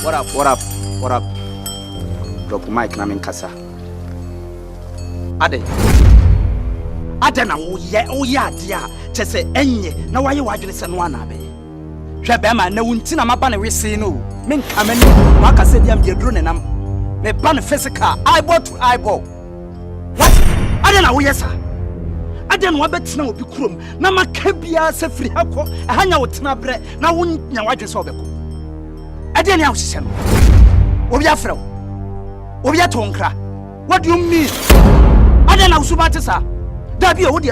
What up? Drop mic na men kasa. Ade na wo ye ade a chese enye na waye wadwene se no ana be. Hwe be ma na wunti na maba na wese no. Men kamani waka se diam de duro ne nam. Me ban physical eyeball to eyeball. What? Ade na wo yesa. Ade na wabetina obi kurom na maka bia se firi hako ahanya wotena bre na wonya wadwene se obeko. Ade na wo hye no. Obi afrew. Obi atonkra. What do you mean? Ade na usubate sa. Da bia wo de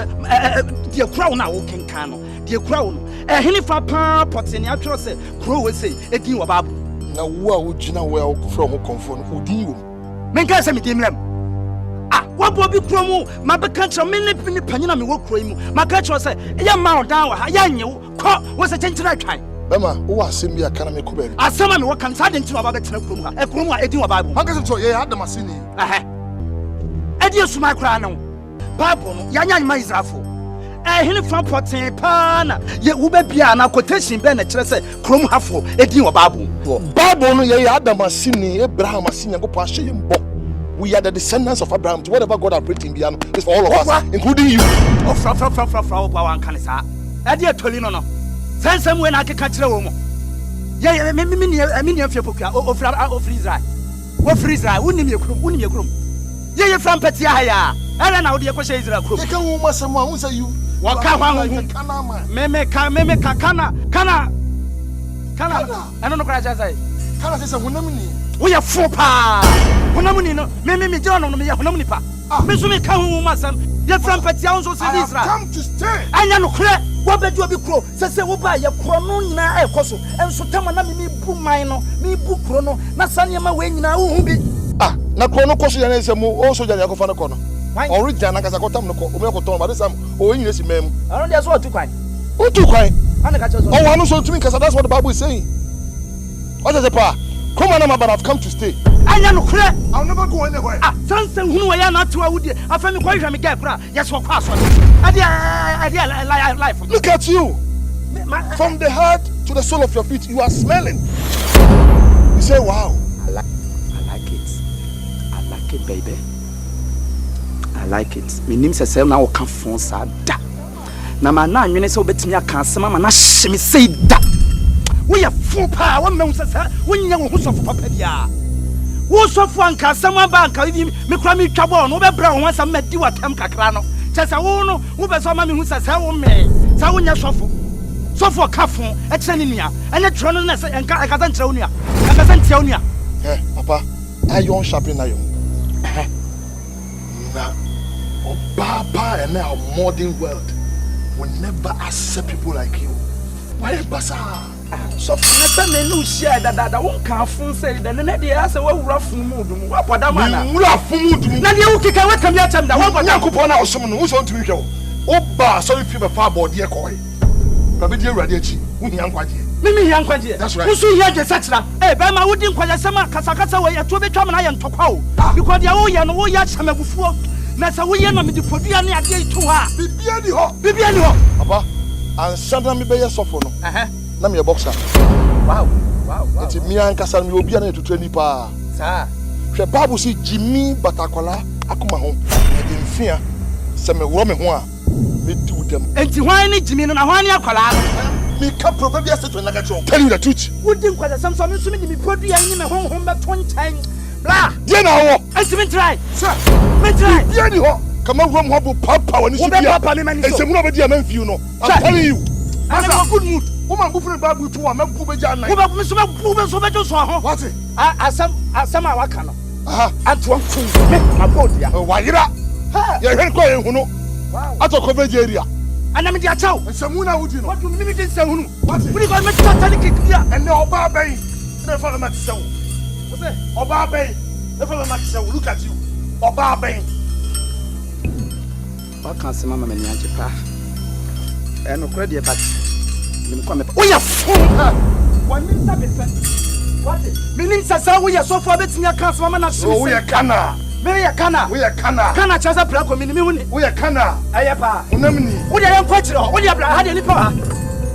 kura wo na wo kenkan no. De kura wo no. Hini fa pa poteni atworo se kuro we sei edin wo babu. Na wo a wo gina wo a wo kufra ho konfo no odin wo. Menka se me dim lam. Wa bo bi kuro mu ma be kan tro me ne panyina me wo kuro mu. Ma ka tro se ya ma odan wa ha ya nye wo ko wo se chenchira atwan. Bema wo asem bia kana me ko be. Asema me wo kan sa de ntino ba be tena kuro mu ha. Kuro mu a edin wo babu. Ma ka so ye adam asini. Edi esuma kura no. Bible no ya nya ma Israelfo. Hini fa poten pa na ye wo be bia na quotation be na kire se kuro mu hafo edin wo babu. Bible no ye adam asini Abraham asini Yankopon ahye yembo. We are the descendants of Abraham. To whatever God has written in is for all of us, including you. Fra wan kanisa. Ade atoli no. Sensem we na akeka kire wo mo. Ye me afie pokua ofri Israel. Wo free Israel, wonim ye krum. Ye from petia haya. Ele na wo de kwhye Israel krum. Ye kan wo masam a wo say you. Waka hwan me kana. Eno no kra cha say. Kana say honam ni. We are four pa. Honamuni no. Me John no me honamuni pa. Me so me ka hu masam. Ye from petia wo so say Israel. Come to stay. Anya no kre. Wo bedu obi kro. Se wo ba ye kro no nyina ekoso. Enso tama na me bu man no. Me bu kro no. Na sanema we nyina wo hu bi. Na kro no koso ya na nsemu o so ja yakofa no ko no. Original na kasa kotam no ko o me ko ton ba desam o nyina si mem. Aron dey so otu kwan. Ana ka chezo. Oh, wanu so tumi kasa, that's what the Bible is saying. What is the power? Come on, but I've come to stay. Anya no kre. I'll never go anywhere. Sansen hunu wa ya na to awudi. Afa mi kwa hwa mi ga kra. Yes for kwaso. Ade life. Look at you. From the head to the sole of your feet, you are smelling. You say, wow. I like it, baby. I like it. Me nim se na wo ka fon sa da. Na ma na anwene se obetimi aka asema ma na hye me sei da. We are full power. One man says, when you know who's of Papadia. Who's of one Casama Bank, me cry me trouble, no brown once I met you at Temcacrano. Just a woman who was some who says, how me, so when you're so for Caffon, at Senia, and a Tronus and Casantonia. Eh, Papa, iron sharpen iron. Now, Baba and our modern world will never accept people like you. Why bazaar? So for me no share that won't come from say the net the answer what rough mood what mana rough mood na dey o kika we kam ya cham da what Yankopon na osom no so ntumi hwe o ba so fi be fa board ye ko ba be di awurade achi wo hia nkwaje mimi hia nkwaje wo so hia je sachira be ma wodi nkwaje sema kasa we to be twam na ye ntokwa o because dia wo ye no wo ya chamagufuo na sa wo ye no me di podua ne ade to ha bibia ni ho papa ansada me be ye sofo no na me boxer. Wow. Enti mi ankasa mi obi na etutu ani pa. Sa. Hwe Bible si Jimmy Batakola akoma ho. E mfia se me wo me ho a me di udam. Enti hwan ni Jimmy no na hwan ni akola no. Me ka proverbial set na ga tell you the truth. Wodi nkwada samso me so me di me podua ni me honhom be to ntan. Bla. Ye na wo. Enti me try. Sir. Me try. Ye ni ho. Kama wom ho bu papa woni so bia. Enti mu no be dia man view no. I'm telling you. I'm in a good mood. Woman go for Bible to am go be jan na. Wo ba me so be so ho. What? Asam awaka no. Atwo fu me my board ya. Wa yira. Ye hwen ko ye hunu. Wow. Ato coverage area. Ana me dia chaw. Nsamu na wudi no. What do me me din sahunu? What? We go me totally kick ya. Ene oba ben. Na fa ma tsew. Wo say oba ben. Na fa ma tsew. Look at you. Oba ben. Wa kan se mama me ni anje pa. No credit de bat. Me come. Oh ya phone. One minute be sent. What? Meaning sasa we ya so for betimi aka so mama na so. Oh we ya kana. Me ya kana. We ya kana. Kana chasa pra ko me ni me huni. We ya kana. Aye pa. Unam ni. Wo de yan kwachiro. Wo de bla ha de ni pa.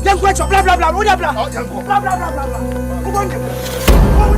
Yan kwachiro bla bla bla. Wo de bla. Oh yan ko. Bla bla bla bla. Wo go nje.